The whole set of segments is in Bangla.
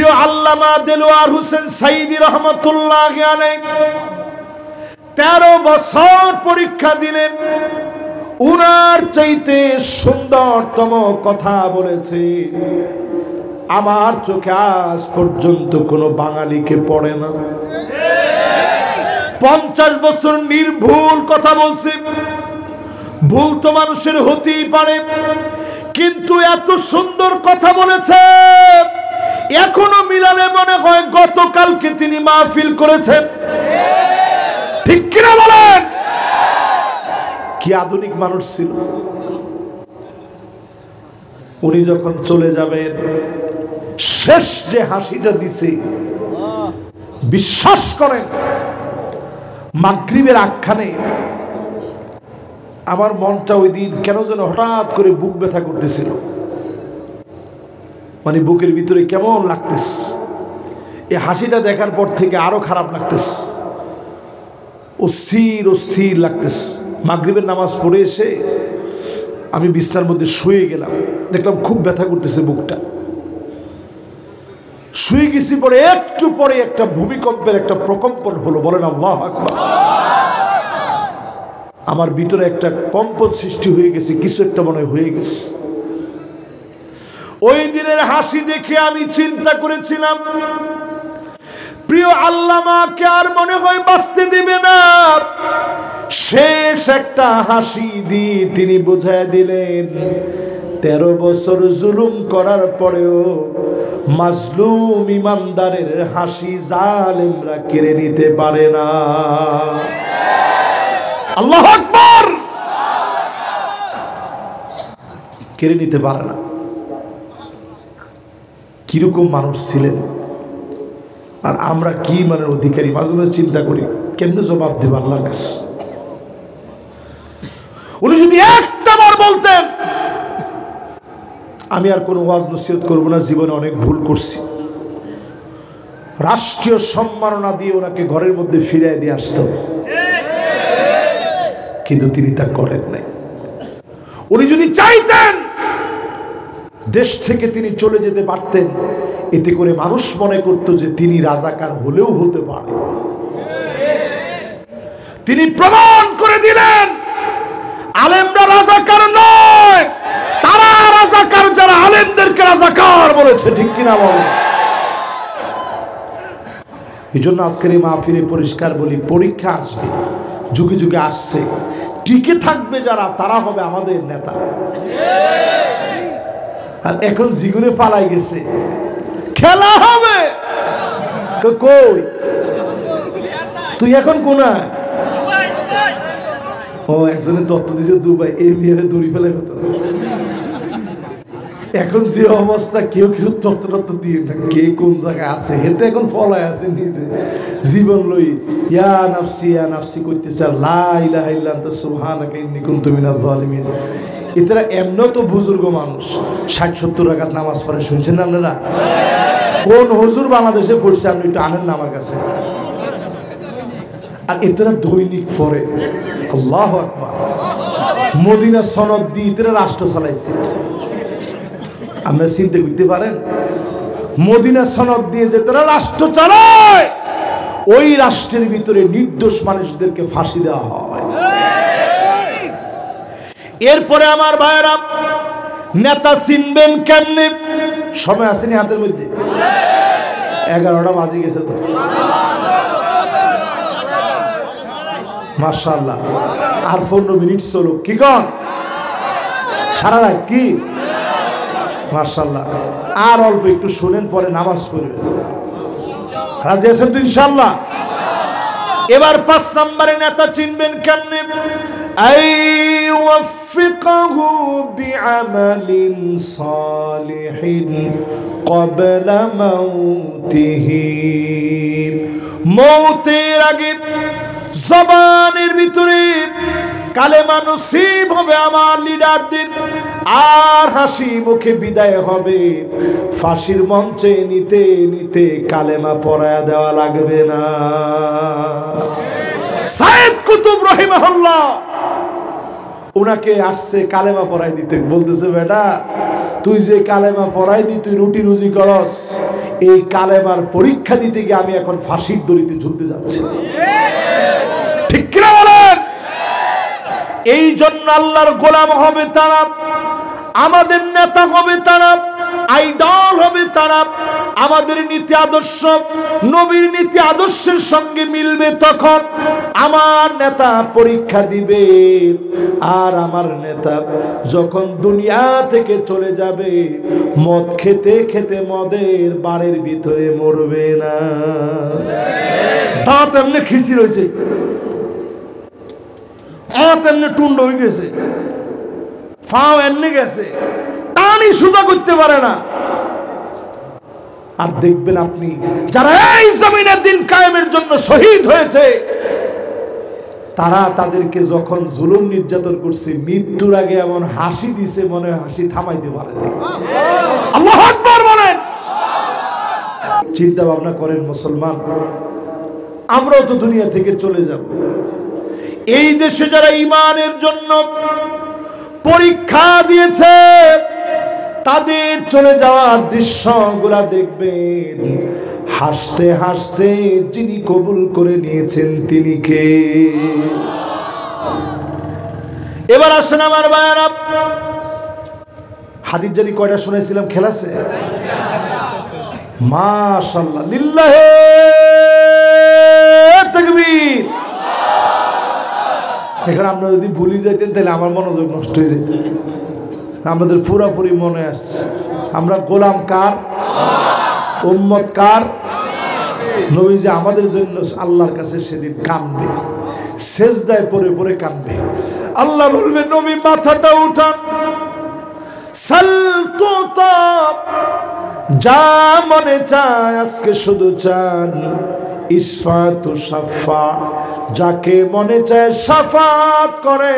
প্রিয় আল্লামা দেলোয়ার হোসেন সাইদি রহমাতুল্লাহি আলাইহি 13 বছর পরীক্ষা দিলেন, উনার চাইতে সুন্দরতম কথা বলেছে আমার চোখে আজ পর্যন্ত কোনো বাঙালিকে পড়ে না। 50 বছর নির্ভুল কথা বলছে। ভুল তো মানুষের হতেই পারে, কিন্তু এত সুন্দর কথা বলেছে এখনো মিলালে মনে হয় গতকালকে তিনি মাহফিল করেছেন। ঠিক কিনা বলেন? কি আধুনিক মানুষ ছিল। উনি যখন চলে যাবেন, শেষ যে হাসিটা দিছে, বিশ্বাস করেন মাগরিবের আখ্যানে আমার মনটা ওই দিন কেন যেন হঠাৎ করে বুক ব্যথা করতেছিল, মানে বুকের ভিতরে কেমন লাগতেছে। এই হাসিটা দেখার পর থেকে আরো খারাপ লাগতেছে, অস্থির অস্থির লাগতেছে। মাগরিবের নামাজ পড়ে এসে আমি বিছানার মধ্যে শুয়ে গেলাম, দেখলাম খুব ব্যথা করতেছে বুকটা। শুয়ে গেছি, পরে একটু পরে একটা ভূমিকম্পের একটা প্রকম্পন হলো। বলেন আল্লাহু আকবার। আমার ভিতরে একটা কম্পন সৃষ্টি হয়ে গেছে, কিছু একটা মনে হয়ে গেছে। ওই দিনের হাসি দেখে আমি চিন্তা করেছিলাম প্রিয় আল্লামাকে আর মনে হয় বাঁচতে দিবে না। শেষ একটা হাসি দিয়ে তিনি বুঝায় দিলেন 13 বছর জুলুম করার পরেও মাজলুম ইমানদারের হাসি জালেমরা কেড়ে নিতে পারে না। আল্লাহু আকবার। কেড়ে নিতে পারে না। কিরকম মানুষ ছিলেন, আর আমরা কি মানের অধিকারী? মাঝে মাঝে চিন্তা করি কেমনে জবাব দেব আল্লাহর কাছে। উনি যদি একটা বার বলতেন আমি আর কোনো ওয়াজ নসিহত করবো না, জীবনে অনেক ভুল করছি, রাষ্ট্রীয় সম্মাননা দিয়ে ওনাকে ঘরের মধ্যে ফিরিয়ে দিয়ে আসত, কিন্তু তিনি তা করেন নাই। উনি যদি চাইতেন দেশ থেকে তিনি চলে যেতে পারতেন, এতে করে মানুষ মনে করত যে তিনি রাজাকার হলেও হতে পারে। তিনি প্রমাণ করে দিলেন আলেমরা রাজাকার নয়, তারা রাজাকার যারা আলেমদেরকে রাজাকার বলেছে। ঠিক কিনা বলেন? এই জন্য আজকের এই মাহফিলে পরিষ্কার বলি, পরীক্ষা আসবে, যুগে যুগে আসছে, টিকে থাকবে যারা, তারা হবে আমাদের নেতা। আর এখন জীবনে পালাই গেছে, খেলা হবে। কই তুই এখন কোনায়? ও একজনের তত্ত্ব দিয়েছে দুবাই, এই মেয়েরে দড়ি ফেলে হতো। এখন যে অবস্থা, কেউ কেউ তত্ত্ব দিয়ে না, কে কোন জায়গায় আছে, হেতে এখন ফলায় আছে নিজে জীবন লই ইয়া নাফসি করতেছে, লা ইলাহা ইল্লা আনতা সুবহানাকা ইন্নী কুনতু মিনাজ জালিমিন। এরা এমনও তো বুজুর্গ মানুষ, 60-70 রাকাত নামাজ পড়ে, শুনছেন না আপনারা? কোন হুজুর বাংলাদেশে পড়ছে আপনি একটু আনেন না আমার কাছে। আর এরা দৈনিক পড়ে। আল্লাহু আকবার। মদিনা সনদ দিয়ে এরা রাষ্ট্র চালাইছে। আমরা চিন্তা করতে পারেন, মদিনা সনদ দিয়ে যে তারা রাষ্ট্র চালায়, ওই রাষ্ট্রের ভিতরে নির্দোষ মানুষদেরকে ফাঁসি দেওয়া হয়। এরপরে আমার ভাইয়েরা, নেতা চিনবেন কেমনে? সময় আসেনি হাতের মধ্যে, 11টা বাজে গেছে তো। মাশাআল্লাহ, আর 15 মিনিট চলো। কি কন? সারা রাত কি? মাশাআল্লাহ। আর অল্প একটু শুনেন, পরে নামাজ পড়বেন। রাজি আছেন তো ইনশাআল্লাহ? এবার 5 নম্বরে নেতা চিনবেন কেমনে? আইওয়াফিকাহু বিআমালিন সালিহিন ক্বাবলা মাউতিহি। মৌতের আগে জবানের ভিতরে কালেমা নসিব হবে আমার লিডারদের, আর হাসি মুখে বিদায় হবে। ফাঁসির মঞ্চে নিতে নিতে কালেমা পড়ায়া দেওয়া লাগবে না। সাইদ কুতুব রাহিমাহুল্লাহ, উনাকে আসছে কালেমা পড়াই দিতে, বলতেছে বেটা তুই যে কালেমা পড়াই দি, তুই রুটি রুজি করস, এই কালেমার পরীক্ষা দিতে গিয়ে আমি এখন ফাঁসির দড়িতে ঝুলতে যাচ্ছি। ঠিক কিনা বলেন? এই জন্য আল্লাহর গোলাম হবে তারা, আমাদের নেতা হবে তারা, আইডল হবে তারা। আমাদের নীতি আদর্শ নবীর নীতি আদর্শের সঙ্গে মিলবে, তখন আমার নেতা পরীক্ষা দিবে। আর আমার নেতা যখন দুনিয়া থেকে চলে যাবে, মদ খেতে খেতে মদের বাড়ির ভিতরে মরবে না। দাঁত এমনি খিচি রয়েছে, হাত এমনি টুন্ড হয়ে গেছে, ফাও এমনি গেছে, টানি সুদা করতে পারে না। আর দেখবেন আপনি যারা এই জমিনের দিন কায়েমের জন্য শহীদ হয়েছে, তারা তাদেরকে যখন জুলুম নির্যাতন করছে, মৃত্যুর আগে এমন হাসি দিছে, মনে হয় হাসি থামাইতে পারেনি। আল্লাহু আকবার বলেন। চিন্তা ভাবনা করেন মুসলমান, আমরাও তো দুনিয়া থেকে চলে যাব। এই দেশে যারা ঈমানের জন্য পরীক্ষা দিয়েছে, তাদের চলে যাওয়ার দৃশ্যগুলা দেখবেন, হাসতে হাসতে যিনি কবুল করে নিয়েছেন তিনি কে? এবার আসেন আমার ভাইয়েরা, হাদিস জানি কয়টা শুনেছিলাম খেলাছে? মাশাআল্লাহ, লিল্লাহে তাকবীর। এখন আমরা যদি ভুলে যাইতেন তাহলে আমার মনোযোগ নষ্ট হয়ে যেত। আমাদের পুরাপুরি মনে আসছে আমরা গোলাম কার, উম্মত কার? নবীজি আমাদের জন্য আল্লাহর কাছে সেদিন কাঁদবে, সেজদায় পড়ে পড়ে কাঁদবে। আল্লাহ বলবে, নবী মাথাটা উঠান, সালতুতা, যা মনে চায় আজকে শুধু চান, ইসফাতু সাফা, যাকে মনে চায় সাফাত করে।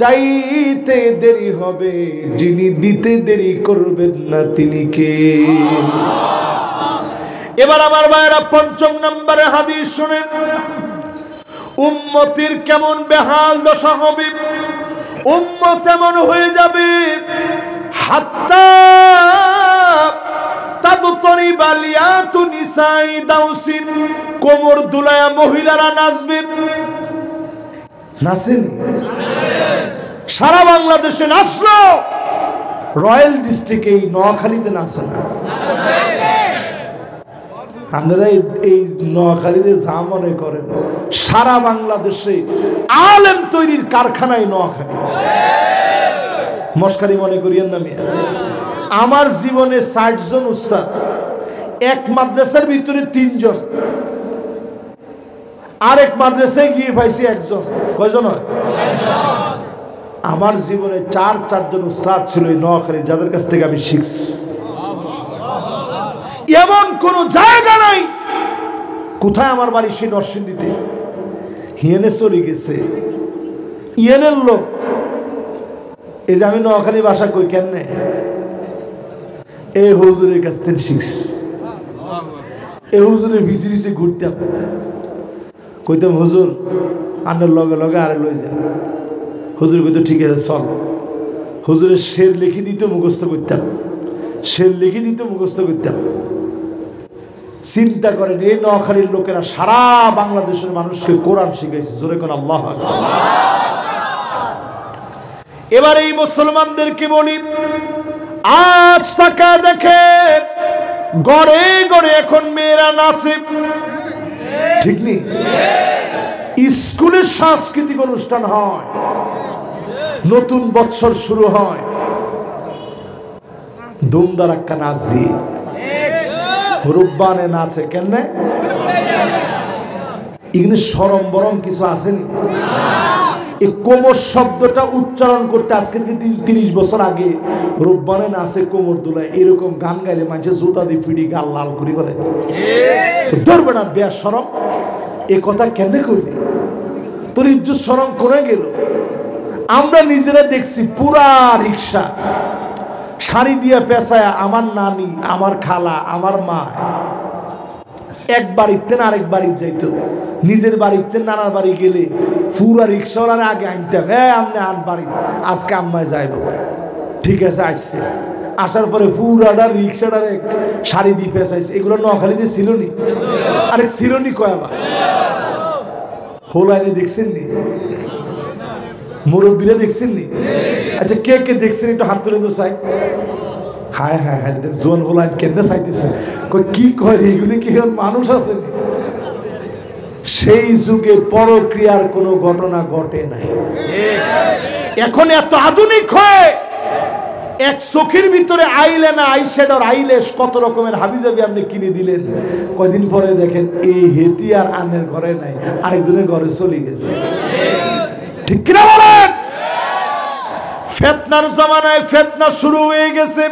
চাইতে দেরি হবে, যিনি দিতে দেরি করবেন না তিনি কে? এবার আমার ভাইরা পঞ্চম নম্বরে হাদিস শুনেন, উম্মতের কেমন বেহাল দশা হবে। উম্মত এমন হয়ে যাবে, হাত্তা তাদতরি বালিয়াতু নিসাই দাউসিন, কোমর দুলায়া মহিলারা নাচবে। নাচেনি? সারা বাংলাদেশে নাচলো, রয়্যাল ডিস্ট্রিক্টে এই নোয়াখালীতে নাচে না। আপনারা এই নোয়াখালীতে যা মনে করেন, সারা বাংলাদেশে আলেম তৈরির কারখানায় নোয়াখালী। মস্কারি মনে করিয়েন না মিয়া। আমার জীবনে ৬০ জন উস্তাদ, এক মাদ্রাসার ভিতরে ৩ জন, আরেক মাদ্রাসায় গিয়ে পাইছি একজন। কয়জন হয়? আমার জীবনে ৪ জন উস্তাদ ছিল এই নোয়াখালী, যাদের কাছ থেকে আমি শিখছি। এমন কোন জায়গা নাই। কোথায় আমার বাড়ি? সেই নরসিংদীতে। হিয়েনে চলে গেছে, ইয়েনের লোক। এই যে আমি নোয়াখালী ভাষা কই কেমনে, এই হুজুরের কাছ থেকে শিখছি। এই হুজুরের ভিসি ভিসি ঘুরতাম, কইতাম হুজুর আন্নার লগে লগে আরে লই যা। হুজুর কইতো ঠিক আছে চল। হুজুরের শের লিখে দিত, মুখস্থ করতাম। শের লিখে দিত, মুখস্থ করতাম। চিন্তা করেন, এই নোয়াখালীর লোকেরা সারা বাংলাদেশের মানুষকে কোরআন শিখাইছে। জোরে কোন আল্লাহু আকবার। এবার এই মুসলমানদেরকে বলি, আজ তাকা দেখে গড়ে গড়ে এখন মেয়েরা নাচে, ঠিক নেই? স্কুলের সাংস্কৃতিক অনুষ্ঠান হয়, নতুন বৎসর শুরু হয়, ধুমধারাক্কা নাচ দিয়ে। রূপবানে নাচে কেন? এখানে সরম বরম কিছু আসেনি। এই কোমর শব্দটা উচ্চারণ করতে আজকে থেকে ৩০ বছর আগে রূপবানে নাচে কোমর দুলায়, এরকম গান গাইলে মানুষের জুতা দিয়ে ফিডি গাল লাল করে বলে ধরবে না। বেয়া সরম, এ কথা কেন কইলে? তোর ইজ্জত শরম করে গেল। আমরা নিজেরা দেখছি পুরা রিক্সা শাড়ি দিয়ে পেঁচায়, আমার নানি, আমার খালা, আমার মা এক বাড়িতে না আরেক বাড়ি যাইতো। নিজের বাড়িতে নানার বাড়ি গেলে পুরা রিক্সাওয়ালার আগে আনতাম, আপনি আন বাড়ি, আজকে আম্মায় যাইব। ঠিক আছে আসছে, আসার পরে পুরাটা রিক্সাটার শাড়ি দিয়ে পেঁচাইছে। এগুলো নোয়াখালীতে ছিল নি, আরেক ছিল নি কয় আবার হোলাইনে দেখছেন নি, মুরব্বীরা দেখছেন নি? আচ্ছা কে কে দেখছেন একটু হাত তুলে তো চাই। হায় হায় হায়, জোন হোলাইন কেন চাইতেছে, কি কয় এগুলি কি মানুষ আছে? সেই যুগে পরক্রিয়ার কোনো ঘটনা ঘটে নাই। এখন এত আধুনিক হয়ে এক চোখের ভিতরে আইলে না আইশ্যাডোর আইলেশ কত রকমের হাবিজাবি আপনি কিনে দিলেন, কয়দিন পরে দেখেন এই হেতি আর আনের ঘরে নাই, আরেকজনের ঘরে চলে গেছে। ঠিক কিনা বলেন? ফিতনার জামানায় ফিতনা শুরু হয়ে গেছে।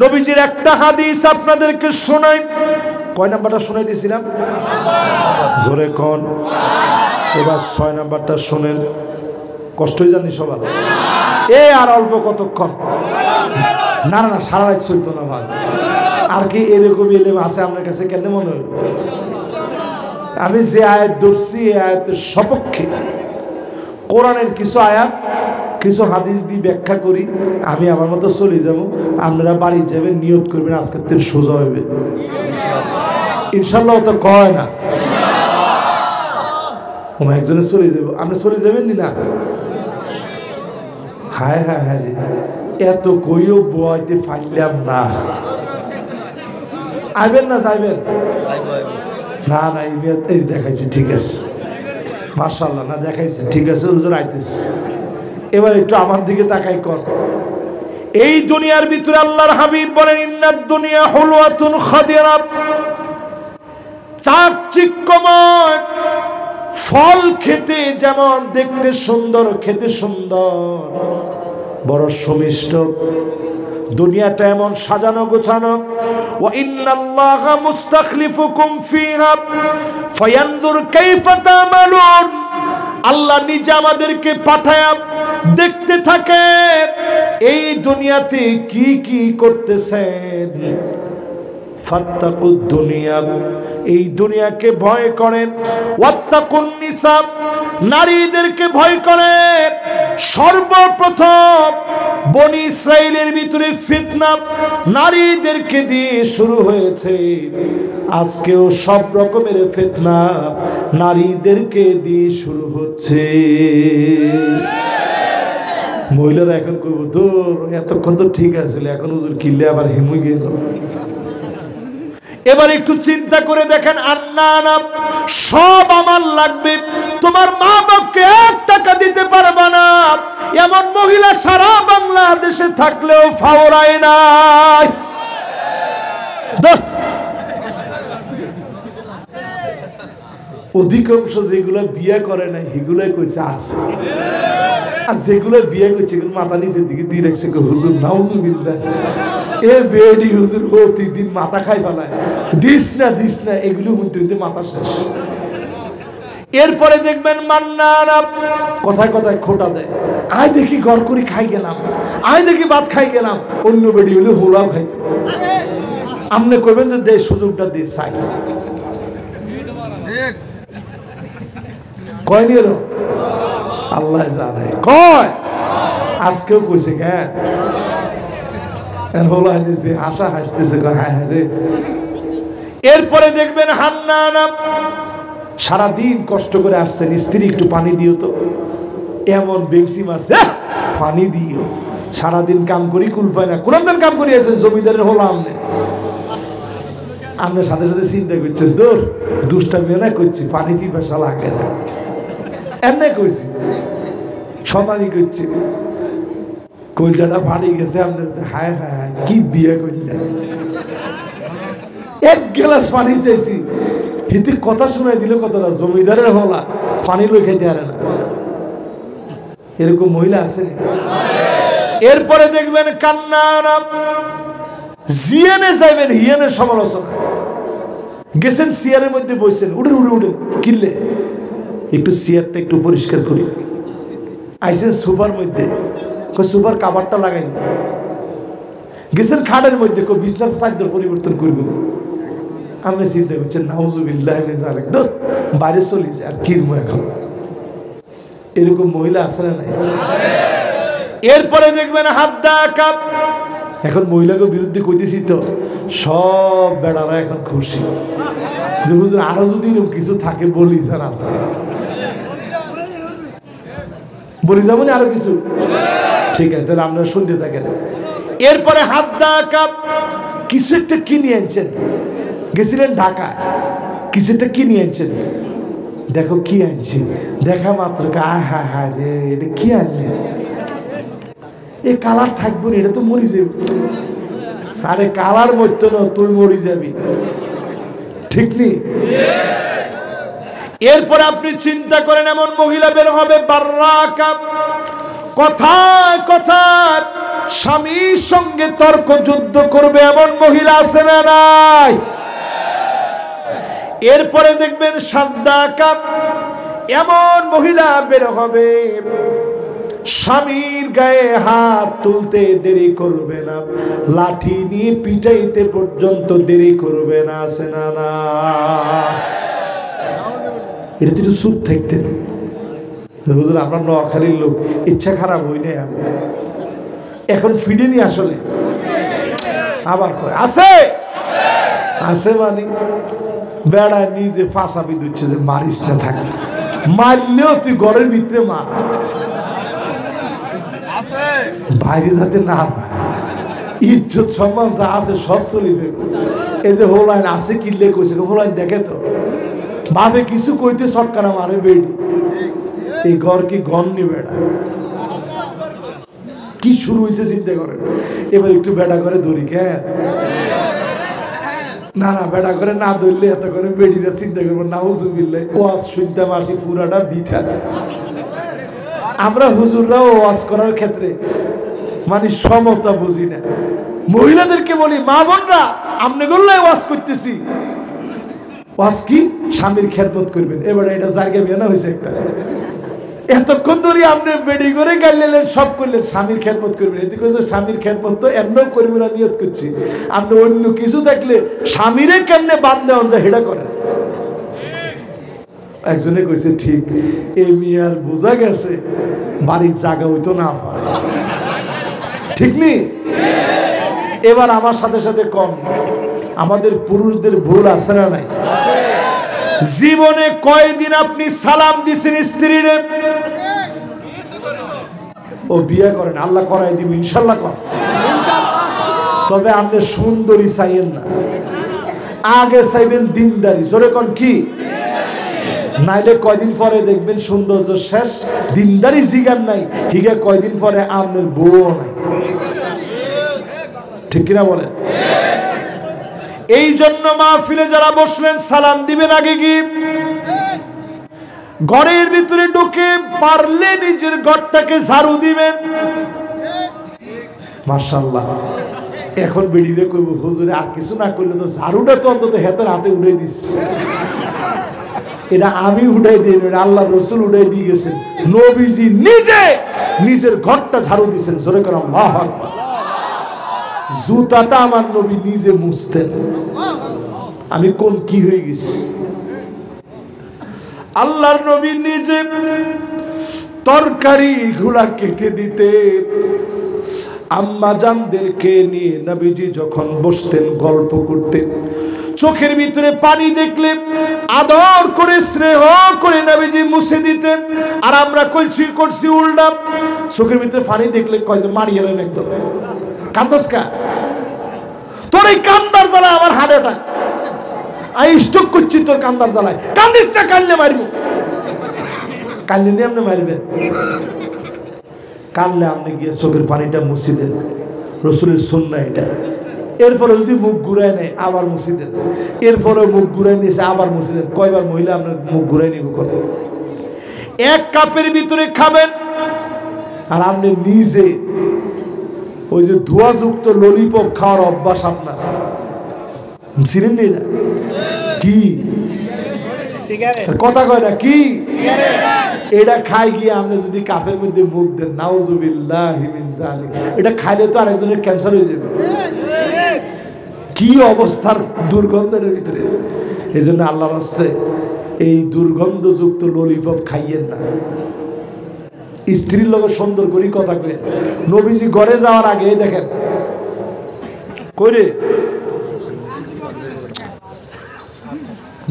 নবীজির একটা হাদিস আপনাদেরকে শোনাই। কয় নাম্বারটা শোনাই দিয়েছিলাম? জোরে কোন? এবার 6 নাম্বারটা শোনেন। কষ্ট হয়ে যাননি সবার? আর অল্প কতক্ষণ? না না না, সারা রাত চলতো না ভাই। আর কি এরকম এলেম আছে আপনার কাছে? কেন মনে হইল? আমি যে আয়াত ধরছি এই আয়াতের সপক্ষে কোরআনের কিছু আয়াত কিছু হাদিস দিয়ে ব্যাখ্যা করি। আমি আমার মতো চলে যাব, আপনারা বাড়ি যাবেন, নিয়ত করবেন আজকের দিন সোজা হবে ইনশাল্লাহ। তো কয় না একজনে চলে যাব, আপনি চলে যাবেন না? হায় হায় হায় রে, এত কইও বইতে ফাইলাম না। আইবেন না যাইবেন? না না, এই দেখাইছে, ঠিক আছে মাশাআল্লাহ, না দেখাইছে ঠিক আছে, হুজুর আইতেছে। এবার একটু আমার দিকে তাকাই কর। এই দুনিয়ার ভিতরে আল্লাহর হাবিব বলেন, ইন্নাদ দুনিয়া হুলওয়াতুন খাদিরা, চাকচিক্যময় ফল খেতে যেমন দেখতে সুন্দর, খেতে সুন্দর, বড় সুমিষ্ট, দুনিয়াটা এমন সাজানো গোছানো। ওয়া ইন্নাল্লাহা মুস্তাখলিফুকুম ফিহা ফায়ানজুর কাইফা তা'মালুন। আল্লাহ নিজে আমাদেরকে পাঠায়া দেখতে থাকে এই দুনিয়াতে কি কি করতেছেন। ফাত্তাকুদ দুনিয়া, এই দুনিয়াকে ভয় করেন। ওয়াত্তাকুন নিসা, নারীদেরকে ভয় করেন। সর্বপ্রথম বনি ইসরাইলের ভিতরে ফিতনা নারীদেরকে দিয়ে শুরু হয়েছে, আজকেও সব রকমের ফিতনা নারীদেরকে দিয়ে শুরু হচ্ছে। মহিলারা এখন কইব, তোর এতক্ষণ তো ঠিক আছে, এখন হুজুর কিল্লে আবার হিমু গেল। এবার একটু চিন্তা করে দেখেন, আন্না সব আমার লাগবে, তোমার মা বাপকে 1 টাকা দিতে পারবে না, এমন মহিলা সারা বাংলাদেশে থাকলেও ফাওরায় নাই। অধিকাংশ যেগুলো বিয়ে করে নাই সেগুলাই কইছে আছে, আর যেগুলো বিয়ে করছে এগুলো মাথা নিচের দিকে দিয়ে রাখছে, হুজুর নাউজুবিল্লাহ, এ বেডি হুজুর প্রতিদিন মাথা খাই ফেলায়, দিস না এগুলো শুনতে শুনতে মাথা শেষ। এরপরে দেখবেন মান্নারা কথায় কথায় খোটা দেয়, আয় দেখি ঘর করে খাই গেলাম, আয় দেখি ভাত খাই গেলাম, অন্য বেডি হলে হোলাও খাইতো। আপনি কইবেন যে দে সুযোগটা দিয়ে চাই, কয় নিয়ে আল্লাহ জানে, কয় আজকেও কইছে কেন হোলা নিয়েছে, হাসা হাসতেছে, হ্যাঁ রে। এরপরে দেখবেন হান্নানা সারাদিন কষ্ট করে আসছেন, স্ত্রী একটু পানি দিও তো, এমন বেংসি মারছে, পানি দিও, সারাদিন কাম করি কুল পায় না, কোন দিন কাম করি আছেন জমিদারের হলো আমনে, আপনার সাথে সাথে চিন্তা করছেন, দূর দুষ্টা মেয়ে করছি, পানি পিপাসা লাগে না, এমনি কইছি শতানি করছি, কলজাটা ফাটি গেছে আপনার, হায় হায় হায় কি বিয়ে করলেন, 1 গ্লাস পানি চাইছি, হিতে কথা শোনাই দিল কতটা, জমিদারের হলা পানি লই খাইতে পারে না, এরকম মহিলা আছে না। এরপরে দেখবেন কান্নানা, জিয়ানে যাইবেন হিয়ানের সমালোচনা, গেছেন চেয়ারের মধ্যে বসছেন, উঠেন কিনলে একটু চেয়ারটা একটু পরিষ্কার করি, আইসেন সোফার মধ্যে, সোফার কাভারটা লাগাই, গেছেন খাটের মধ্যে বিছনার চাদর পরিবর্তন করব, আমি চিন্তা করছেন নাউজুবিল্লাহ বাইরে চলে যায়, আর কিরম এখন, এরকম মহিলা আছে না নাই। এরপরে দেখবেন হাদ্দা কাপ, এখন মহিলাকে বিরুদ্ধে কইতেছি তো সব বেড়ারা এখন খুশি যে হুজুর আরো যদি এরকম কিছু থাকে বলি যান আজকে বলি যাবো না আরো কিছু ঠিক আছে তাহলে আপনারা শুনতে থাকেন এরপরে হাত ঢাকা কিছু একটা কিনে আনছেন গেছিলেন ঢাকায় কিছু একটা কিনে আনছেন দেখো কি আনছি দেখা মাত্র হা হা রে এটা কি আনলেন এই কালার থাকবো না এটা তো মরি যাবে আরে কালার মরতো না তুই মরি যাবি ঠিক নেই এরপর আপনি চিন্তা করেন এমন মহিলা বের হবে বাররাকা কথায় কথায় স্বামীর সঙ্গে তর্ক যুদ্ধ করবে এমন মহিলা আছে না নাই এরপরে দেখবেন সাদ্দাকা এমন মহিলা বের হবে স্বামীর গায়ে হাত তুলতে দেরি করবে না লাঠি নিয়ে পিটাইতে পর্যন্ত দেরি করবে না আছে না না এটা তো চুপ থাকতেন হুজুর আমরা নোয়াখালীর লোক ইচ্ছা খারাপ হই নাই আমি এখন ফিরিনি আসলে আবার কয় আছে আছে মানে বেড়া নিজে ফাঁসাবি দিচ্ছে যে মারিস না থাকে মারলেও তুই ঘরের ভিতরে মার বাইরে যাতে না যায় ইজ্জত সম্মান যা আছে সব চলে যাবে এই যে হোলাইন আছে কিনলে কইছে হোলাইন দেখে তো ভাবে কিছু কইতে সটকানা মারে বেড়ি এই ঘর কি গন্নি বেড়া কি শুরু হয়েছে চিন্তা করেন এবার একটু বেড়া করে ধরি কেন না না বেড়া করে না ধরলে এত করে বেড়িটা চিন্তা করবো না হুজুবিল্লাহ ওয়াজ শুনতাম আসি পুরাটা বিঠা আমরা হুজুররাও ওয়াজ করার ক্ষেত্রে মানে সমতা বুঝি না মহিলাদেরকে বলি মা বোনরা আপনি গোল্লায় ওয়াজ করতেছি ওয়াজ কি স্বামীর খেদমত করবেন এবার এটা জায়গা বিয়ানা হয়েছে একটা এতক্ষণ ধরে আপনি বেড়ি করে গাইলেন সব করলেন স্বামীর খেদমত করবেন এতে কইছে স্বামীর খেদমত তো এমন করবেন না নিয়ত করছি আপনি অন্য কিছু থাকলে স্বামীরে কেমনে বাদ দেওয়া যায় সেটা করেন একজনে কইছে ঠিক এই মিয়ার বোঝা গেছে বাড়ির জায়গা হইতো না পারে ঠিক নেই এবার আমার সাথে সাথে কম আমাদের পুরুষদের ভুল আছে না নাই জীবনে কয়দিন আপনি সালাম দিছেন স্ত্রীরে ও বিয়ে করেন আল্লাহ করাই দিব ইনশাল্লাহ কর তবে আপনি সুন্দরী চাইেন না আগে চাইবেন দিনদারি জোরে কোন কি নাইলে কয়দিন পরে দেখবেন সৌন্দর্য শেষ দিনদারি জিগান নাই হিগে কয়দিন পরে আপনার বউ নাই ঠিক কিনা বলেন এই জন্য মাহফিলে যারা বসলেন সালাম দিবেন আগে কি ঘরের ভিতরে ঢুকে পারলে নিজের ঘরটাকে ঝাড়ু দিবেন মাশাআল্লাহ এখন বেরিয়ে কইব হুজুরে আর কিছু না করলে তো ঝাড়ুটা তো অন্তত হাতের হাতে উঠে দিচ্ছে এটা আমি উঠাই দিই আল্লাহ রসুল উঠাই দিয়ে গেছেন নবীজি নিজে নিজের ঘরটা ঝাড়ু দিয়েছেন জোরে করে আল্লাহু আকবার জুতাটা আমার নবী নিজে মুছতেন আমি কোন কি হয়ে গেছি আল্লাহর নবী নিজে তরকারি গুলা কেটে দিতে আম্মা জানদেরকে নিয়ে নবীজি যখন বসতেন গল্প করতেন চোখের ভিতরে পানি দেখলে আদর করে স্নেহ করে নবীজি মুছে দিতেন আর আমরা কইছি করছি উল্টা চোখের ভিতরে পানি দেখলে কয় যে মারিয়ে নেন একদম কান্দস কা তোর এই কান্দার জ্বালায় আমার হার্ট অ্যাটাক আমি স্ট্রোক করছি তোর কান্দার জ্বালায় কান্দিস না কানলে মারবো কানলে নিয়ে আপনি মারবেন কানলে আপনি গিয়ে চোখের পানিটা মুছে দেন রসুলের সুন্নাহ এটা এরপরে যদি মুখ ঘুরাই নেয় আবার মুছে দেন এরপরে মুখ ঘুরাই নিয়েছে আবার মুছে দেন কয়বার মহিলা আপনার মুখ ঘুরাই নিব কোন এক কাপের ভিতরে খাবেন আর আপনি নিজে ওই যে ধোঁয়াযুক্ত ললিপপ খাওয়ার অভ্যাস আপনার ছিলেন না কি কথা কয় না কি এটা খাই গিয়ে আপনি যদি কাপের মধ্যে মুখ দেন নাউজুবিল্লাহি মিন যালিক এটা খাইলে তো আরেকজনের ক্যান্সার হয়ে যাবে কি অবস্থার দুর্গন্ধের ভিতরে এই জন্য আল্লাহর রাস্তায় এই দুর্গন্ধযুক্ত ললিপপ খাইয়েন না স্ত্রীর লোক সুন্দর করে কথা কয়ে নবীজি ঘরে যাওয়ার আগে দেখেন কইরে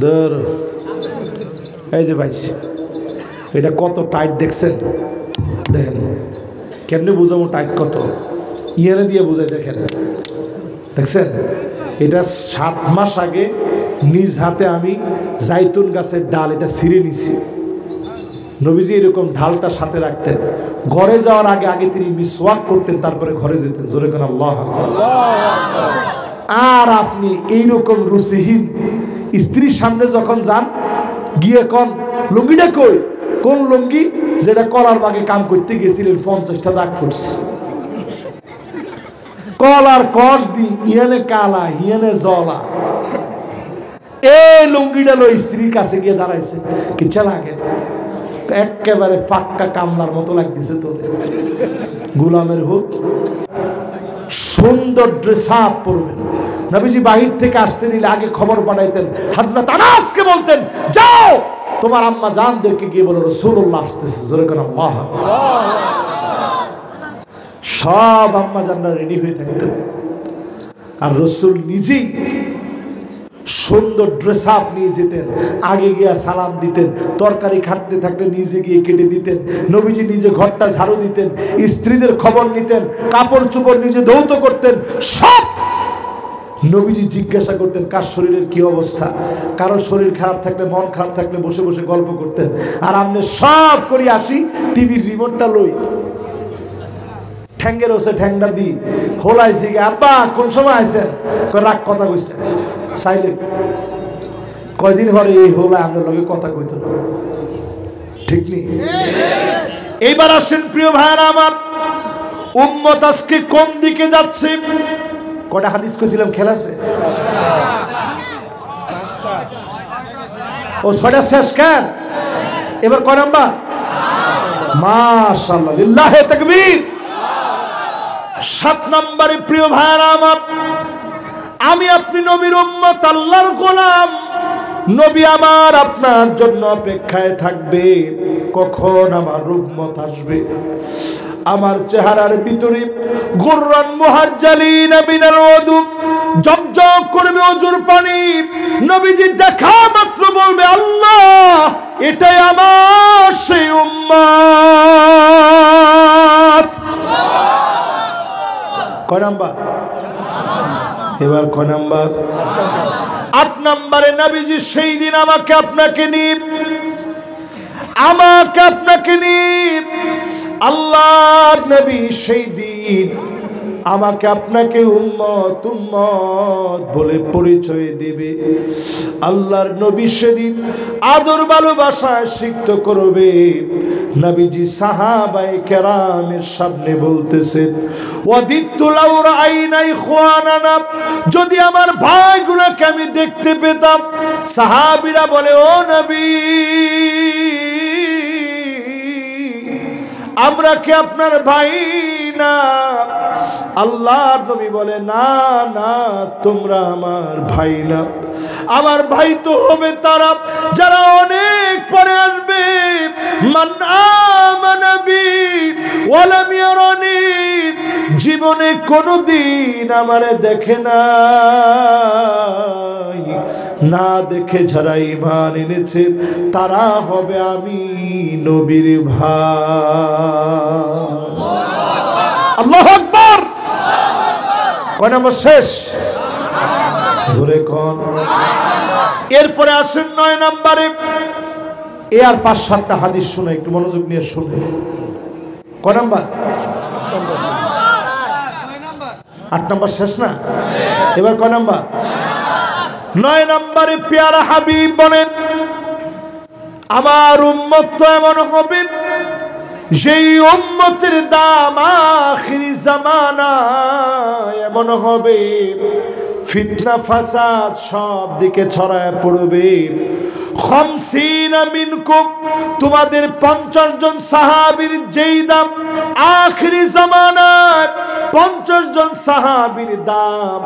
ধর এই যে ভাইস এটা কত টাইট দেখছেন, দেখেন কেমনে বুঝাবো টাইট কত, ইয়ারে দিয়ে বুঝাই দেখেন, দেখছেন এটা 7 মাস আগে নিজ হাতে আমি জাইতুন গাছের ডাল এটা ছিঁড়ে নিছি। নবীজি এরকম ঢালটা সাথে রাখতেন, ঘরে যাওয়ার আগে আগে তিনি মিসওয়াক করতেন, তারপরে ঘরে যেতেন। জোরে কোন আল্লাহ। আর আপনি এইরকম রুচিহীন স্ত্রীর সামনে যখন যান, গিয়ে কোন লুঙ্গিটা কই, কোন লুঙ্গি যেটা কলার বাগে কাম করতে গেছিলেন 50টা দাগ ফুটছে, কলার কষ দি ইয়ানে কালা ইয়ানে জলা, এই লুঙ্গিটা লো স্ত্রীর কাছে গিয়ে দাঁড়াইছে, কিচ্ছা লাগে একেবারে পাক্কা কামলার মতো লাগতেছে তোর গোলামের হুক। সুন্দর ড্রেস আপ পরবেন। নবীজি বাহির থেকে আসতে নিলে আগে খবর পাঠাইতেন, হযরত আনাসকে বলতেন যাও তোমার আম্মা জানদেরকে গিয়ে বলো রাসূলুল্লাহ আসতেছে। জোরে করে আল্লাহ। সব আম্মা জানরা রেডি হয়ে থাকতেন, আর রাসূল নিজেই সুন্দর ড্রেস আপ নিয়ে যেতেন, আগে গিয়া সালাম দিতেন, তরকারি খাটতে থাকলে নিজে গিয়ে কেটে দিতেন, নবীজি নিজে ঘরটা ঝাড়ু দিতেন, স্ত্রীদের খবর নিতেন, কাপড় চোপড় নিজে ধৌত করতেন, সব নবীজি জিজ্ঞাসা করতেন কার শরীরের কি অবস্থা, কারো শরীর খারাপ থাকলে মন খারাপ থাকলে বসে বসে গল্প করতেন। আর আপনি সব করে আসি টিভির রিমোটটা লই, ঠ্যাঙ্গের ওসে ঠ্যাংটা দি হোলাইছি, আব্বা কোন সময় আইছেন, রাগ কথা কইছেন চাইলে কয়দিন পরে এই হোলা আপনার লগে কথা কইতো না, ঠিক নেই। এইবার আসেন প্রিয় ভাইরা আমার, উম্মত আজকে কোন দিকে যাচ্ছে? কটা হাদিস কইছিলাম খেলাছে? ও 6টা শেষ কেন? এবার কয় নাম্বার? মাশাআল্লাহ, লিল্লাহি তাকবীর। 7 নম্বরে প্রিয় ভাইরা আমার, আমি আপনি নবীর উম্মত, আল্লাহর গোলাম, নবী আমার আপনার জন্য অপেক্ষায় থাকবে কখন আমার উম্মত আসবে। আমার চেহারার ভিতরে গুররান মুহাজ্জালিন মিনাল ওযু, জগজগ করবে ওযুর পানি। নবীজি দেখা মাত্র বলবে আল্লাহ এটাই আমার সেই উম্মত। কয় নাম্বার? এবার কয় নাম্বার? 8 নম্বরে নবীজি সেই দিন আমাকে আপনাকে নিয়ে আল্লাহর নবী সেই দিন আমাকে আপনাকে উম্মত উম্মত বলে পরিচয় দেবে। আল্লাহর নবী সেদিন আদর ভালোবাসায় সিক্ত করবে। নবীজি সাহাবায়ে কেরামের সামনে বলতেছেন, ওয়াদিতু লাউ রাআইনা ইখওয়ানানা, যদি আমার ভাইগুলোকে আমি দেখতে পেতাম। সাহাবীরা বলে, ও নবী আমরা কি আপনার ভাই না? আল্লাহর নবী বলে, না না তোমরা আমার ভাই না, আমার ভাই তো হবে তারা যারা অনেক পরে আসবে। মান আমানা বি ওয়া লাম ইয়ারানি, জীবনে কোনোদিন আমারে দেখে নাই, না দেখে যারা ঈমান এনেছে তারা হবে আমি নবীর ভাই। আল্লাহু আকবার। কয় নম্বর শেষ? জোরে কোন। এরপরে আসেন 9 নম্বরে। এ আর 5-7টা হাদিস শুনে একটু মনোযোগ নিয়ে শুনে। কয় নাম্বার? 8 নম্বর শেষ না? এবার কয় নাম্বার? 9 নম্বরে পেয়ারা হাবিব বলেন, আমার উম্মত তো এমন হবে যেই উম্মতের দাম আখির জামানায় এমন হবে ফিতনা ফাসাদ সব দিকে ছড়ায় পড়বে। 50 মিনকুম, তোমাদের 50 জন সাহাবীর যেই দাম আখির জামানায় 50 জন সাহাবীর দাম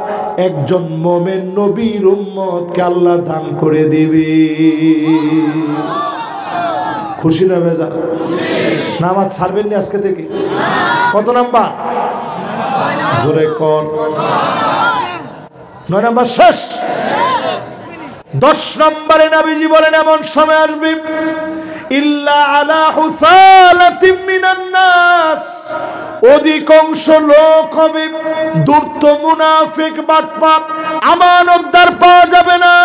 একজন মোমেন নবীর উম্মতকে আল্লাহ দান করে দিবে। খুশি না বেজা? নামাজ ছাড়বেন না আজকে থেকে? কত নাম্বার? জোরে কর। 9 নম্বর শেষ। 10 নম্বরে নবীজি বলেন এমন সময় আসবে ইল্লা আলা হুসালাতিন মিনান নাস, অধিকাংশ লোক হবে ধূর্ত, মুনাফিক, বাটপার, আমানতদার পাওয়া যাবে না,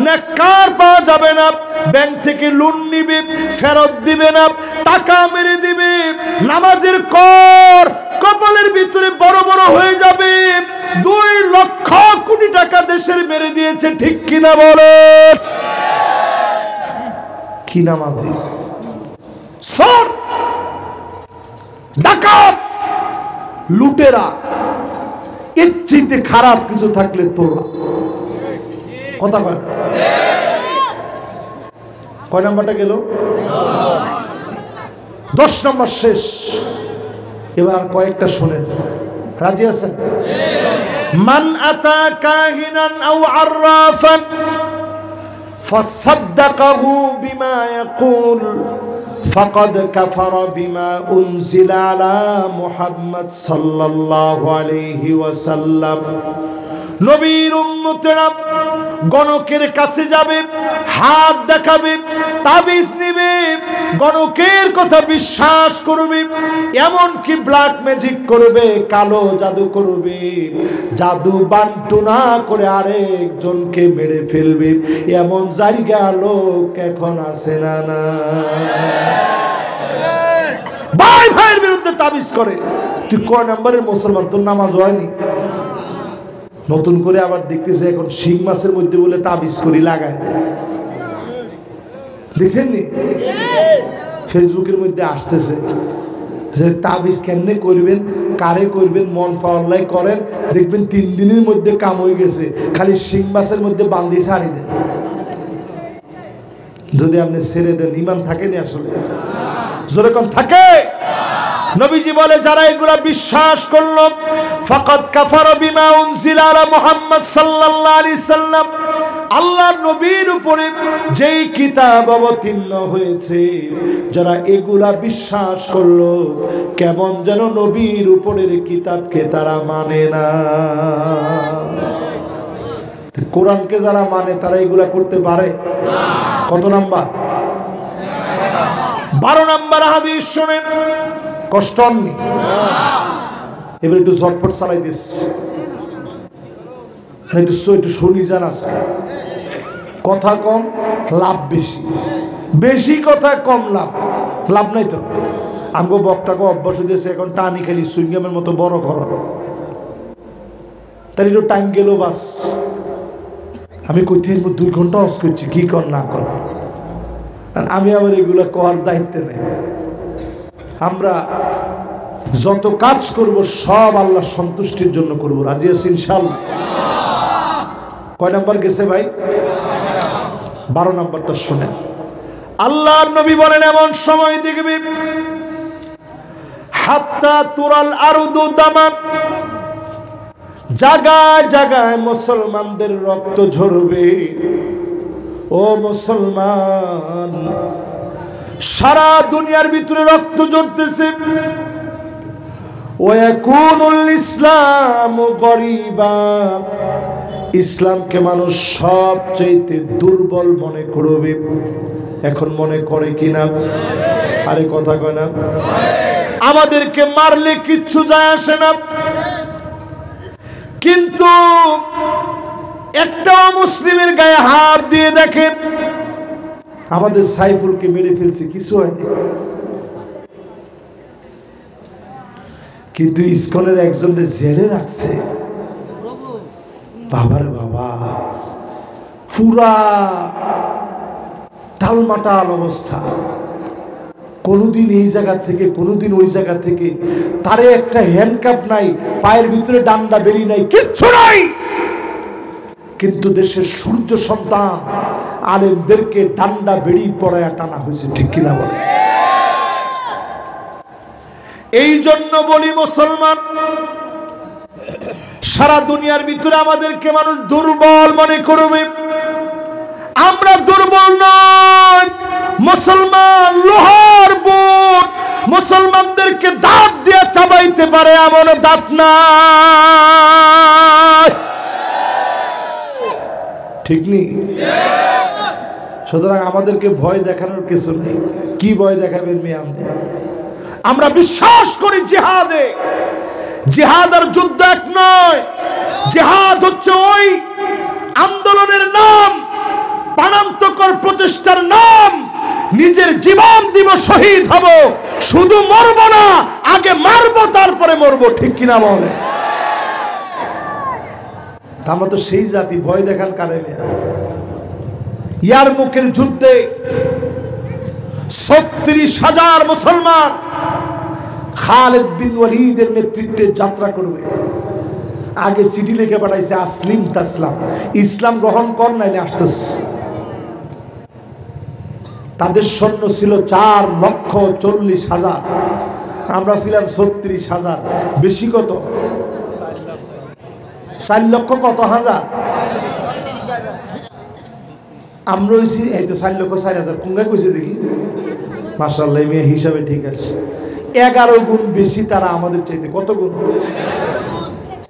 নেককার পাওয়া যাবে না। ব্যাংক থেকে লোন নিবে, ফেরত দিবে না, টাকা মেরে দিবে, নামাজের কর কপালের ভিতরে বড় বড় হয়ে যাবে। 2 লক্ষ কোটি টাকা দেশের মেরে দিয়েছে, ঠিক কিনা বলে? কি নামাজি, চোর, ডাকাত, লুটেরা, এর চাইতে খারাপ কিছু থাকলে তোরা কথা বলে। কয় নাম্বারটা গেল? 10 নম্বর শেষ। এবার কয়েকটা শোনেন, রাজি আছেন? মান আতা কাহিনান আও আররাফান ফাসাদ্দাকাহু বিমা ইয়াকুল ফাকাদ কাফারা বিমা উনজিলা আলা মুহাম্মদ সাল্লাল্লাহু আলাইহি ওয়াসাল্লাম। নবীর উম্মতেরা গণকের কাছে যাবে, হাত দেখাবে, তাবিজ নিবে, গণকের কথা বিশ্বাস করবে, এমনকি ব্ল্যাক ম্যাজিক করবে, কালো জাদু করবে, জাদু বান্টনা করে আরেকজনকে মেরে ফেলবে। এমন জায়গা লোক এখন আছে না? না ভাই ভাইয়ের বিরুদ্ধে তাবিজ করে। তুই কয় নম্বরের মুসলমান? তোর নামাজ হয়নি। নতুন করে আবার দেখতেছে এখন শিং মাছের মধ্যে বলে তাবিজ করি লাগায় দেয়। দেখছেন নি ফেসবুকের মধ্যে আসতেছে যে তাবিজ কেমনে করবেন, কারে করবেন, মন ফাওয়াল্লাই করেন, দেখবেন 3 দিনের মধ্যে কাম হয়ে গেছে। খালি শিং মাছের মধ্যে বান্ধি ছাড়ি দেন। যদি আপনি ছেড়ে দেন, ইমান থাকেনি আসলে? যেরকম থাকে। নবীজি বলে যারা এগুলা বিশ্বাস করলো ফাকাদ কাফারা বিমা উনজিলা আলা মুহাম্মদ সাল্লাল্লাহু আলাইহি সাল্লাম, আল্লাহর নবীর উপরে যেই কিতাব অবতীর্ণ হয়েছে, যারা এগুলা বিশ্বাস করলো, কেমন যেন নবীর উপরের কিতাবকে তারা মানে না। কোরআনকে যারা মানে তারা এগুলা করতে পারে? কত নাম্বার? 12 নাম্বার হাদিস শুনেন, কষ্ট হয়নি? এবার একটু ঝটপট চালাই দিস, একটু শুনি যান। আজকে কথা কম, লাভ বেশি, বেশি কথা কম লাভ। লাভ নাই তো। আমগো বক্তাকে অভ্যাস দিয়েছে এখন টানি খেলি সুইংগামের মতো বড় করো, তাহলে একটু টাইম গেল বাস। আমি কইতে 2 ঘন্টা অস করছি, কি কর না কর। আমি আবার এগুলো করার দায়িত্ব নেই। আমরা যত কাজ করব সব আল্লাহ সন্তুষ্টির জন্য করব। রাজি আছি ইনশাআল্লাহ? কয় নাম্বার গেছে ভাই? 12 নাম্বারটা শুনেন। আল্লাহর নবী বলেন এমন সময় দেখবে হাত্তা তুরাল আরদু দামান, জায়গায় জায়গায় মুসলমানদের রক্ত ঝরবে। ও মুসলমান, সারা দুনিয়ার ভিতরে রক্ত ঝরতেছে। ওয়াকুনুল ইসলামু গরিবা, ইসলামকে মানুষ সবচেয়ে দুর্বল মনে করবে। এখন মনে করে কিনা? আরে কথা কয় না? আমাদেরকে মারলে কিচ্ছু যায় আসে না, কিন্তু একটা মুসলিমের গায়ে হাত দিয়ে দেখেন, আমাদের সাইফুলকে মেরে ফেলছে, কিছু হয়নি। কিন্তু ইসকনের একজনের জেলে রাখছে। বাবার বাবা, পুরা টালমাটাল অবস্থা। কোনোদিন এই জায়গা থেকে, কোনোদিন ওই জায়গা থেকে, তারে একটা হ্যান্ডকাপ নাই, পায়ের ভিতরে ডান্ডা বেরিয়ে নাই, কিচ্ছু নাই। কিন্তু দেশের সূর্য সন্তান আলেমদেরকে ডান্ডা বেরিয়ে পড়ায় টানা হয়েছে, ঠিক কিনা বলে? এই জন্য বলি মুসলমান, সারা দুনিয়ার ভিতরে আমাদেরকে মানুষ দুর্বল মনে করবে। আমরা দুর্বল নয়। মুসলমান লোহার বুট, মুসলমানদেরকে দাঁত দিয়ে চাবাইতে পারে এমন দাঁত নাই। ঠিক নেই? সুতরাং আমাদেরকে ভয় দেখানোর কিছু নেই। কি ভয় দেখাবেন মেয়ে? আমরা বিশ্বাস করি জিহাদে। জিহাদ আর যুদ্ধ এক নয়। জিহাদ হচ্ছে ওই আন্দোলনের নাম, প্রাণান্তকর প্রচেষ্টার নাম। নিজের জীবন দিব, শহীদ হব, শুধু মরব না, আগে মারব তারপরে মরব। ঠিক কিনা বলে? আমরা তো সেই জাতি। ভয় দেখান কারে মেয়া? ইয়ারমুকের যুদ্ধে ৩৬,০০০ মুসলমান খালিদ বিন ওয়ালিদের নেতৃত্বে যাত্রা করবে। আগে চিঠি লিখে পাঠাইছে, আসলিম তাসলাম, ইসলাম গ্রহণ কর নাইলে আসতেস। তাদের সৈন্য ছিল ৪,৪০,০০০, আমরা ছিলাম ৩৬,০০০। বেশি কত? ৪,০০,০০০ কত হাজার? আমরা হয়েছি এই তো ৪,০০,০০০। কোনটা কইছে দেখি? মাশাআল্লাহ, মেয়ে হিসাবে ঠিক আছে। 11 গুণ বেশি তারা আমাদের চাইতে। কত গুণ?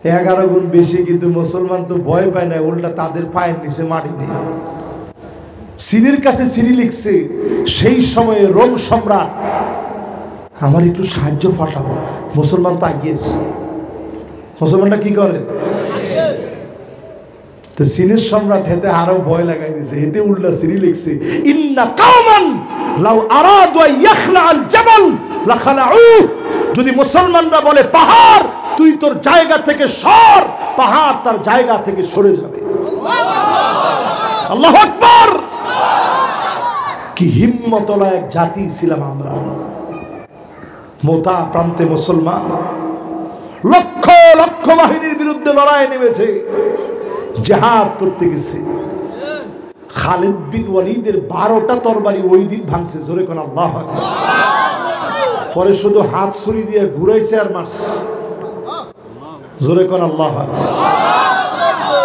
11 গুণ বেশি। কিন্তু মুসলমান তো ভয় পায় না, উল্টা তাদের পায়ের নিচে মাটি নেই। সিরির কাছে চিঠি লিখছে, সেই সময়ে রোম সম্রাট, আমার একটু সাহায্য পাঠাবো। মুসলমান তো আগিয়ে, মুসলমানটা কি করে? তো সিনের সম্রাট হেতে আরো ভয় লাগাই দিয়েছে। হেতে উল্টা চিঠি লিখছে, ইন্না কাওমান লাউ আরাদু ইয়াখলা আল জাবাল লাখালাউ। যদি মুসলমানরা বলে পাহাড় তুই তোর জায়গা থেকে সর, পাহাড় তার জায়গা থেকে সরে যাবে। আল্লাহু আকবার! কি হিম্মতওয়ালা এক জাতি ছিলাম আমরা। মোতা প্রান্তে মুসলমান লক্ষ লক্ষ বাহিনীর বিরুদ্ধে লড়াই নেমেছে, জিহাদ করতে গেছে। খালিদ বিন ওয়ালিদের 12টা তরবারি ওই দিন ভাঙছে। জোরে কোন আল্লাহু আকবার! পরে শুধু হাত ছুরি দিয়ে ঘুরাইছে আর মারছে। জোরে কোন আল্লাহু আকবার!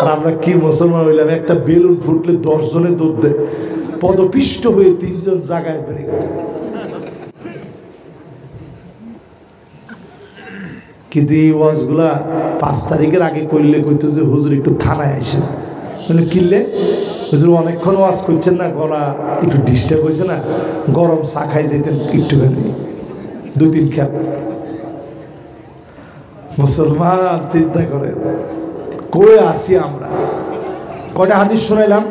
আর আমরা কি মুসলমান হইলাম? একটা বেলুন ফুটলে 10 জনে দৌড় দেয়, পদপিষ্ট হয়ে 3 জন জায়গায় ব্রেক। কিন্তু এই ওয়াজগুলা 5 তারিখের আগে করলে কইতো যে হুজুর একটু থানায় আসেন। মানে কিনলে হুজুর অনেকক্ষণ ওয়াজ করছেন না, গলা একটু ডিস্টার্ব হয়েছে না, গরম চা খাই যেতেন একটুখানি 2-3 কাপ। মুসলমান চিন্তা করে কই আসি আমরা। কয়টা হাদিস শোনাইলাম?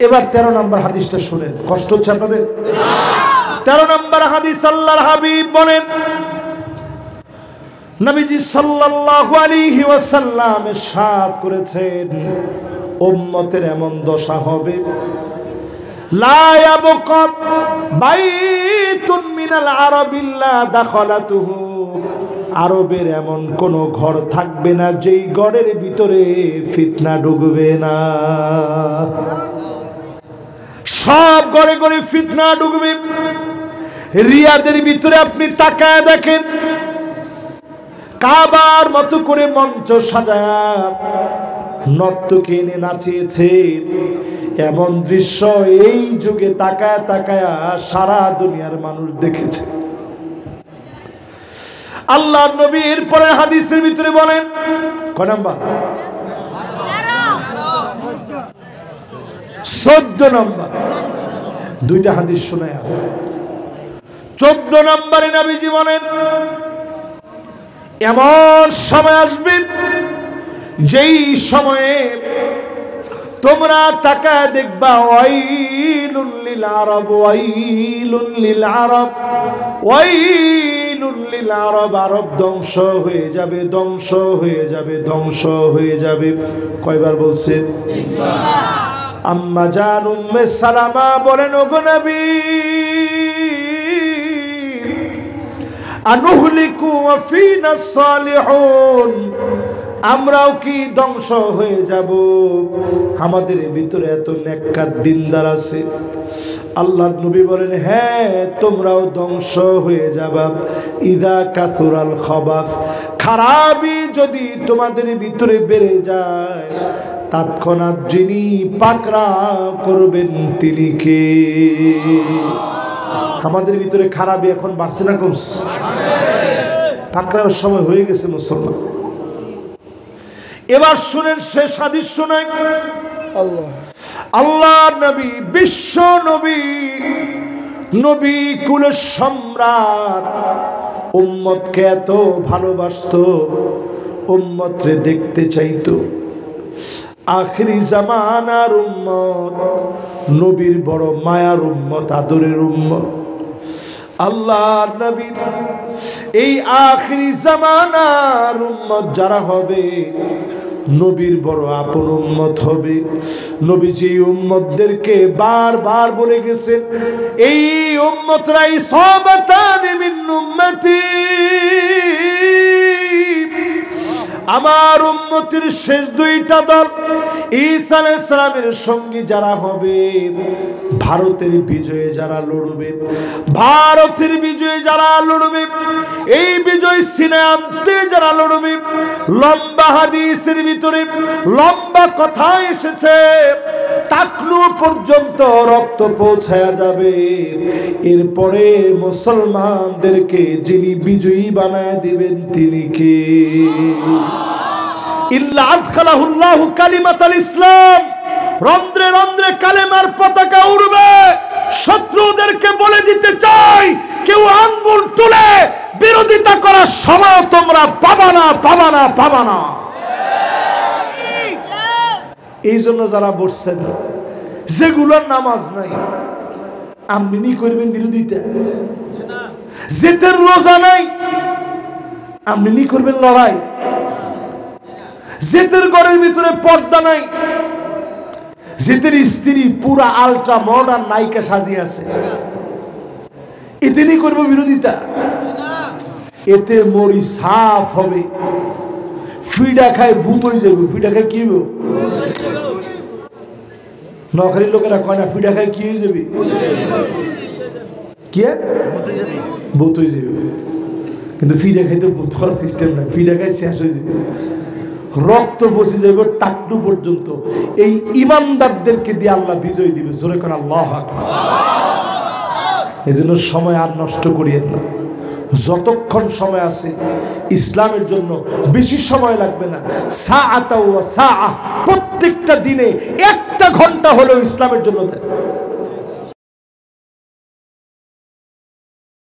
এবার 13 নম্বর হাদিসটা শুনেন। কষ্ট হচ্ছে আপনাদের? 13 নম্বর হাদিস, আল্লাহর হাবিব বলেন, নবীজি সাল্লাল্লাহু আলাইহি ওয়াসাল্লাম ইরশাদ করেছেন, উম্মতের এমন দশা হবে, লা ইয়াবকা বাইতুন মিনাল আরাবিল্লা দাখালাতুহু, আরবের এমন কোন ঘর থাকবে না যেই ঘরের ভিতরে ফিতনা ঢুকবে না। সব ঘরে ঘরে ফিতনা ঢুকবে। রিয়াদের ভিতরে আপনি তাকায় দেখেন, কাবার মতো করে মঞ্চ সাজায়া নর্তকী এনে নাচিয়েছে। এমন দৃশ্য এই যুগে তাকায় তাকায়া সারা দুনিয়ার মানুষ দেখেছে। আল্লাহ নবী এরপরে হাদিসের ভিতরে বলেন, কয় নাম্বার? 14 নম্বর। 2টা হাদিস শোনায়। 14 নম্বরে নবীজি বলেন, এমন সময় আসবে যেই সময়ে তোমরা তাকায় দেখবা, ওয়াইলুল লিল আরব, ওয়াইলুল লিল আরব, ওয়াইলুল লিল আরব। আরব ধ্বংস হয়ে যাবে, ধ্বংস হয়ে যাবে, ধ্বংস হয়ে যাবে। কয়বার বলছে? আম্মা জান উম্মে সালামা বলেন, ওগো নবী, আনুহলিকু ওয়া ফিনা সালিহুন, আমরাও কি ধ্বংস হয়ে যাব? আমাদের ভিতরে এত নেককার দিনদার আছে। আল্লাহর নবী বলেন, হ্যাঁ তোমরাও ধ্বংস হয়ে যাবা। ইদা কাসুরাল খাবাস, খারাপি যদি তোমাদের ভিতরে বেড়ে যায়, তৎক্ষণাৎ যিনি পাকড়া করবেন তিনি কে? আমাদের ভিতরে খারাপি এখন বাড়ছে না কমছে? পাকড়ার সময় হয়ে গেছে মুসলমান। এবার শুনেন শেষ হাদিস শোনাই। আল্লাহ নবী, বিশ্ব নবী, নবী কুলের সম্রাট, উম্মতকে এত ভালোবাসতো, উম্মতরে দেখতে চাইতো। আখিরি জামানার উম্মত, নবীর বড় মায়ার উম্মত, আদরের উম্মত। আল্লাহর নবীর এই আখিরি জামানার উম্মত যারা হবে, নবীর বড় আপন উম্মত হবে। নবীজি এই উম্মতদেরকে বারবার বলে গেছেন, এই উম্মতরাই সাবাতান মিন উম্মতি, আমার উম্মতের শেষ দুইটা দল ঈসা আলাইহিস সালামের সঙ্গী যারা হবে, ভারতের বিজয়ে যারা লড়বে, ভারতের বিজয়ে যারা লড়বে, এই বিজয় সিনাতে যারা লড়বে, লম্বা হাদিসের ভিতরে লম্বা কথা এসেছে, টাকনু পর্যন্ত রক্ত পৌঁছায়া যাবে। এরপরে মুসলমানদেরকে যিনি বিজয়ী বানায় দিবেন তিনি কে? ইল্লা আদখালাহুল্লাহু কালিমাতাল ইসলাম, রন্ধ্রে রন্ধ্রে কালেমার পতাকা উড়বে। শত্রুদেরকে বলে দিতে চাই, কেউ আঙ্গুল তুলে বিরোধিতা করার সময় তোমরা পাবা না, পাবা না, পাবা না। এই জন্য যারা বসছেন, যেগুলোর নামাজ নাই, আপনি করবেন বিরোধিতা। যেতের রোজা নাই, আপনি করবেন লড়াই। যেতের ঘরের ভিতরে পর্দা নাই, যেতের স্ত্রী পুরা আলট্রা মডার্ন নায়িকা সাজিয়ে আছে, এতে নি করবো বিরোধিতা। এতে মরি সাফ হবে। ফিডা খায় ভূত হয়ে যাবে। ফিডা খায় কি হবে? নকরির লোকেরা কয় না ফিডা খায় কি হয়ে যাবে? কি ভূত হয়ে যাবে। কিন্তু ফিডা খাইতে ভূত হওয়ার সিস্টেম না, ফিডা খায় শেষ হয়ে যাবে, রক্ত বসে যাবে টাকটু পর্যন্ত। এই ইমানদারদেরকে দিয়ে আল্লাহ বিজয় দিবে। জোরে করে আল্লাহু আকবার। এজন্য সময় আর নষ্ট করিয়েন না। যতক্ষণ সময় আছে ইসলামের জন্য, বেশি সময় লাগবে না। সাআতা ওয়া সাআ, প্রত্যেকটা দিনে একটা ঘন্টা হলেও ইসলামের জন্য দেন।